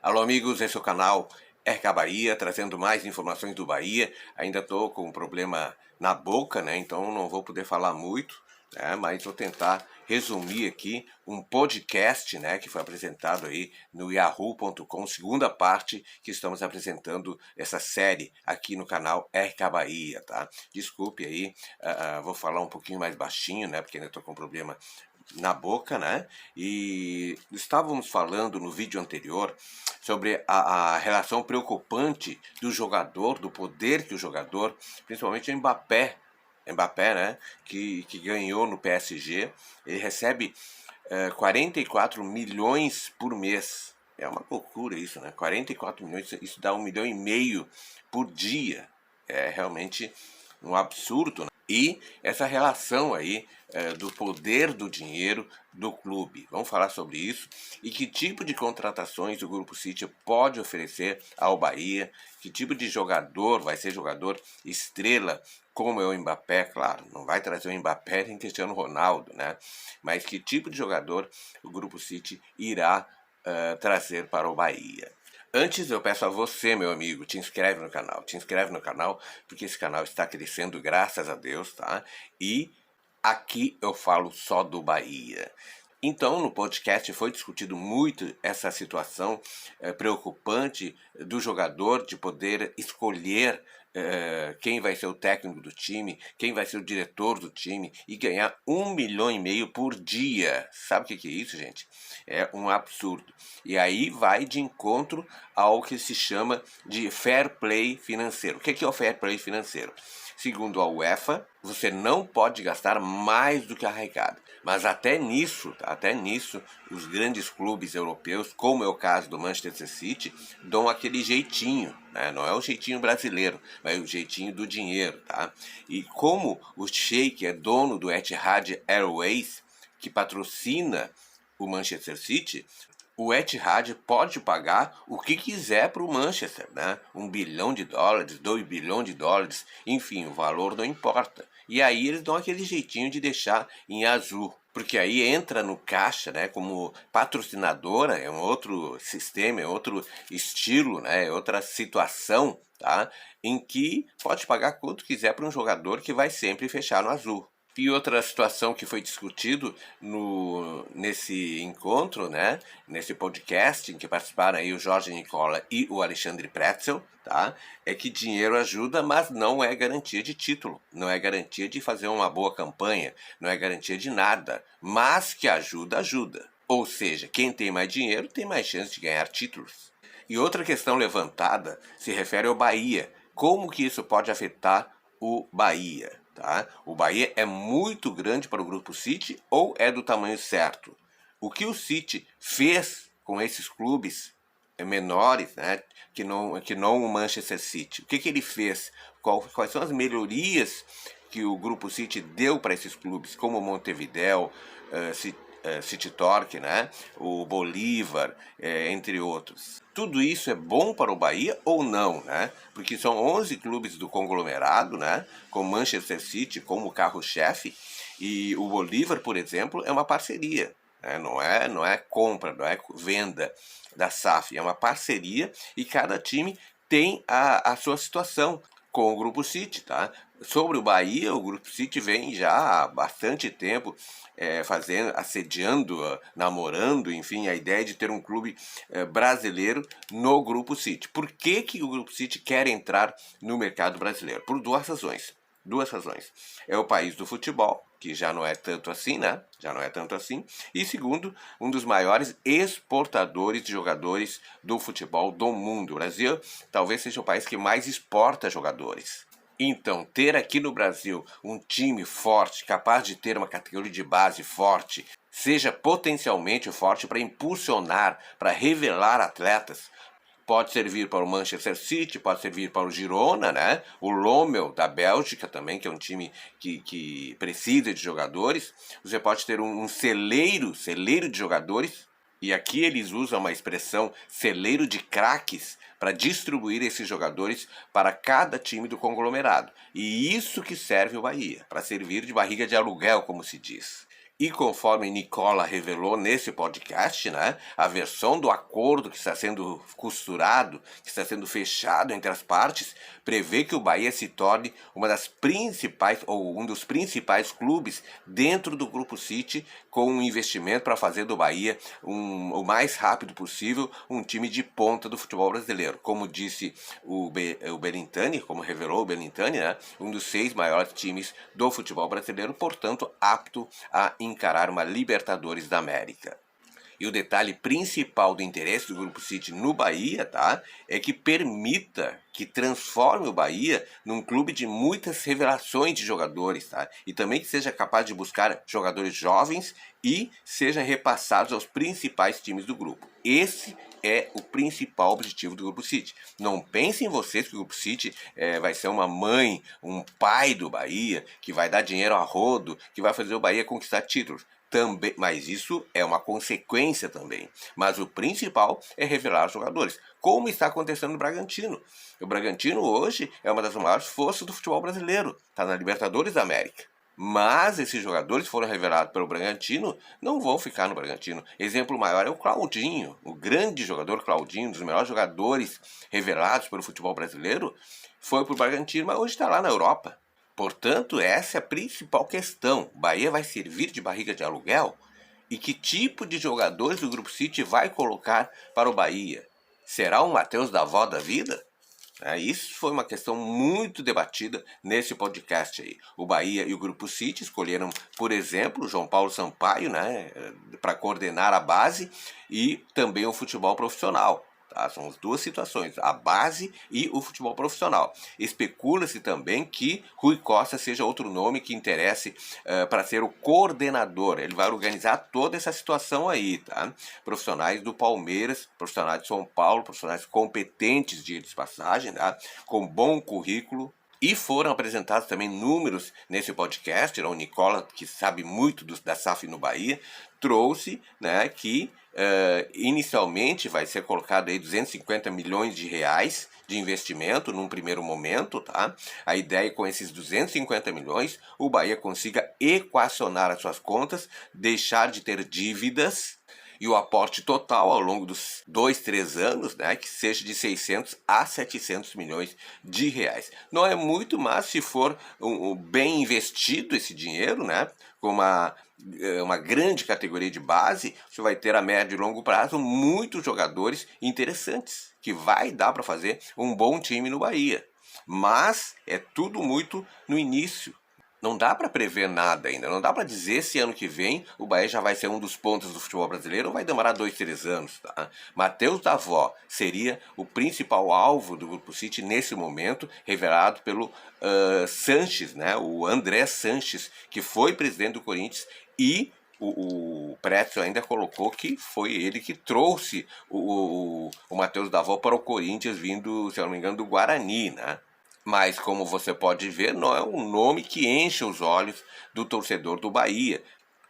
Alô amigos, esse é o canal RK Bahia, trazendo mais informações do Bahia. Ainda estou com um problema na boca, né? Então não vou poder falar muito, né? Mas vou tentar resumir aqui um podcast, né? Que foi apresentado aí no Yahoo.com, segunda parte que estamos apresentando essa série aqui no canal RK Bahia, tá? Desculpe aí, vou falar um pouquinho mais baixinho, né? Porque ainda estou com um problema na boca, né? E estávamos falando no vídeo anterior sobre a relação preocupante do jogador, do poder que o jogador, principalmente o Mbappé, né, que ganhou no PSG, ele recebe 44 milhões por mês. É uma loucura isso, né? 44 milhões, isso dá 1,5 milhão por dia. É realmente um absurdo, né? E essa relação aí do poder do dinheiro do clube. Vamos falar sobre isso e que tipo de contratações o Grupo City pode oferecer ao Bahia, que tipo de jogador vai ser jogador estrela, como é o Mbappé, claro, não vai trazer o Mbappé nem Cristiano Ronaldo, né? Mas que tipo de jogador o Grupo City irá trazer para o Bahia. Antes eu peço a você, meu amigo, te inscreve no canal, porque esse canal está crescendo, graças a Deus, tá? E aqui eu falo só do Bahia. Então, no podcast foi discutido muito essa situação preocupante do jogador de poder escolher quem vai ser o técnico do time, quem vai ser o diretor do time e ganhar 1,5 milhão por dia. Sabe o que é isso, gente? É um absurdo. E aí vai de encontro ao que se chama de fair play financeiro. O que é o fair play financeiro? Segundo a UEFA, você não pode gastar mais do que arrecada. Mas até nisso, os grandes clubes europeus, como é o caso do Manchester City, dão aquele jeitinho, né? Não é o jeitinho brasileiro, mas é o jeitinho do dinheiro, tá? E como o Sheik é dono do Etihad Airways, que patrocina o Manchester City, o Etihad pode pagar o que quiser para o Manchester, né? $1 bilhão, $2 bilhões, enfim, o valor não importa. E aí eles dão aquele jeitinho de deixar em azul, porque aí entra no caixa, né, como patrocinadora, é um outro sistema, é outro estilo, né, é outra situação, tá? Em que pode pagar quanto quiser para um jogador que vai sempre fechar no azul. E outra situação que foi discutido nesse encontro, né, nesse podcast, em que participaram aí o Jorge Nicola e o Alexandre Pretzel, tá, é que dinheiro ajuda, mas não é garantia de título, não é garantia de fazer uma boa campanha, não é garantia de nada, mas que ajuda, ajuda. Ou seja, quem tem mais dinheiro tem mais chance de ganhar títulos. E outra questão levantada se refere ao Bahia. Como que isso pode afetar o Bahia? Tá? O Bahia é muito grande para o Grupo City ou é do tamanho certo? O que o City fez com esses clubes menores, né, que não o Manchester City? O que ele fez? Quais são as melhorias que o Grupo City deu para esses clubes, como o Montevideo, City Torque, né? O Bolívar, entre outros. Tudo isso é bom para o Bahia ou não, né? Porque são 11 clubes do conglomerado, né? Com Manchester City como carro-chefe, e o Bolívar, por exemplo, é uma parceria. Né? Não é compra, não é venda da SAF, é uma parceria e cada time tem a sua situação com o Grupo City, tá? Sobre o Bahia, o Grupo City vem já há bastante tempo assediando, namorando, enfim, a ideia de ter um clube brasileiro no Grupo City. Por que o Grupo City quer entrar no mercado brasileiro? Por duas razões. É o país do futebol, que já não é tanto assim, né? Já não é tanto assim. E segundo, um dos maiores exportadores de jogadores do futebol do mundo. O Brasil talvez seja o país que mais exporta jogadores. Então, ter aqui no Brasil um time forte, capaz de ter uma categoria de base forte, seja potencialmente forte para impulsionar, para revelar atletas, pode servir para o Manchester City, pode servir para o Girona, né? O Lommel da Bélgica também, que é um time que precisa de jogadores. Você pode ter um celeiro de jogadores, e aqui eles usam uma expressão celeiro de craques para distribuir esses jogadores para cada time do conglomerado. E isso que serve o Bahia, para servir de barriga de aluguel, como se diz. E conforme Nicola revelou nesse podcast, né, a versão do acordo que está sendo costurado, que está sendo fechado entre as partes, prevê que o Bahia se torne uma das principais ou um dos principais clubes dentro do Grupo City, com um investimento para fazer do Bahia o mais rápido possível um time de ponta do futebol brasileiro. Como disse o Belintani, como revelou o Belintani, né, um dos 6 maiores times do futebol brasileiro, portanto apto a encarar uma Libertadores da América. E o detalhe principal do interesse do Grupo City no Bahia, tá, é que permita, que transforme o Bahia num clube de muitas revelações de jogadores, tá? E também que seja capaz de buscar jogadores jovens e sejam repassados aos principais times do grupo. Esse é o principal objetivo do Grupo City. Não pensem vocês que o Grupo City vai ser uma mãe, um pai do Bahia, que vai dar dinheiro a rodo, que vai fazer o Bahia conquistar títulos. Também, mas isso é uma consequência também. Mas o principal é revelar os jogadores, como está acontecendo no Bragantino. O Bragantino hoje é uma das maiores forças do futebol brasileiro, está na Libertadores da América. Mas esses jogadores foram revelados pelo Bragantino, não vão ficar no Bragantino. Exemplo maior é o Claudinho, o grande jogador Claudinho, um dos melhores jogadores revelados pelo futebol brasileiro, foi para o Bragantino, mas hoje está lá na Europa. Portanto, essa é a principal questão. Bahia vai servir de barriga de aluguel? E que tipo de jogadores o Grupo City vai colocar para o Bahia? Será um Matheus Davó da vida? Isso foi uma questão muito debatida nesse podcast aí. O Bahia e o Grupo City escolheram, por exemplo, o João Paulo Sampaio, né, para coordenar a base e também o futebol profissional. Tá? São as duas situações, a base e o futebol profissional. Especula-se também que Rui Costa seja outro nome que interesse para ser o coordenador. Ele vai organizar toda essa situação aí, tá? Profissionais do Palmeiras, profissionais de São Paulo, profissionais competentes de passagem, tá? Com bom currículo. E foram apresentados também números nesse podcast. O Nicola, que sabe muito da SAF no Bahia, trouxe, né, que inicialmente vai ser colocado aí 250 milhões de reais de investimento num primeiro momento, tá? A ideia é que com esses 250 milhões o Bahia consiga equacionar as suas contas, deixar de ter dívidas e o aporte total ao longo dos 2-3 anos, né, que seja de 600 a 700 milhões de reais. Não é muito, mas se for bem investido esse dinheiro, né, com uma grande categoria de base, você vai ter a médio e longo prazo muitos jogadores interessantes, que vai dar para fazer um bom time no Bahia. Mas é tudo muito no início. Não dá para prever nada ainda, não dá para dizer se ano que vem o Bahia já vai ser um dos pontos do futebol brasileiro ou vai demorar 2-3 anos. Tá? Matheus Davó seria o principal alvo do Grupo City nesse momento, revelado pelo Sanches, né? O André Sanches, que foi presidente do Corinthians, e o Pretzel ainda colocou que foi ele que trouxe o Matheus Davó para o Corinthians, vindo, se eu não me engano, do Guarani, né? Mas, como você pode ver, não é um nome que enche os olhos do torcedor do Bahia.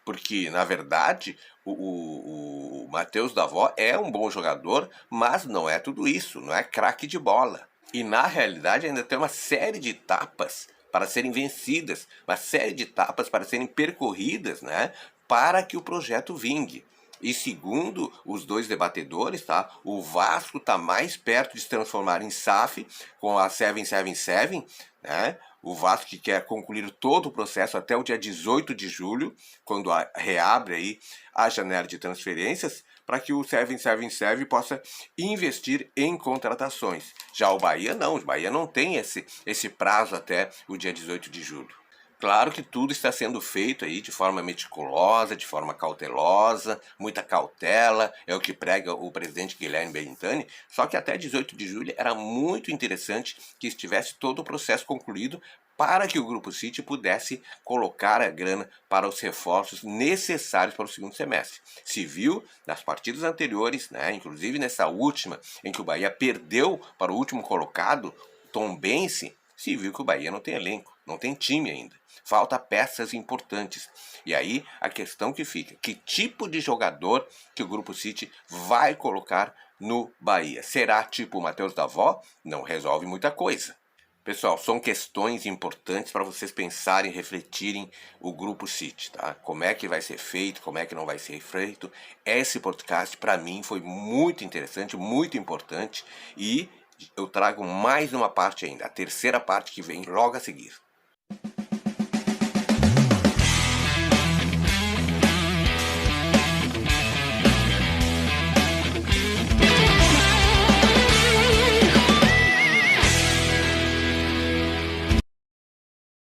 Porque, na verdade, o Matheus Davó é um bom jogador, mas não é tudo isso, não é craque de bola. E, na realidade, ainda tem uma série de etapas para serem vencidas, uma série de etapas para serem percorridas, né, para que o projeto vingue. E segundo os dois debatedores, tá, o Vasco está mais perto de se transformar em SAF com a 777, né? O Vasco que quer concluir todo o processo até o dia 18 de julho, quando reabre aí a janela de transferências, para que o 777 possa investir em contratações. Já o Bahia não tem esse prazo até o dia 18 de julho. Claro que tudo está sendo feito aí de forma meticulosa, de forma cautelosa, muita cautela, é o que prega o presidente Guilherme Belintani, só que até 18 de julho era muito interessante que estivesse todo o processo concluído para que o Grupo City pudesse colocar a grana para os reforços necessários para o segundo semestre. Se viu nas partidas anteriores, né, inclusive nessa última, em que o Bahia perdeu para o último colocado, Tombense, se viu que o Bahia não tem elenco, não tem time ainda. Falta peças importantes. E aí a questão que fica, que tipo de jogador que o Grupo City vai colocar no Bahia? Será tipo o Matheus Davó? Não resolve muita coisa. Pessoal, são questões importantes para vocês pensarem, refletirem o Grupo City, tá? Como é que vai ser feito, como é que não vai ser feito. Esse podcast, para mim, foi muito interessante, muito importante, e eu trago mais uma parte ainda, a terceira parte que vem logo a seguir.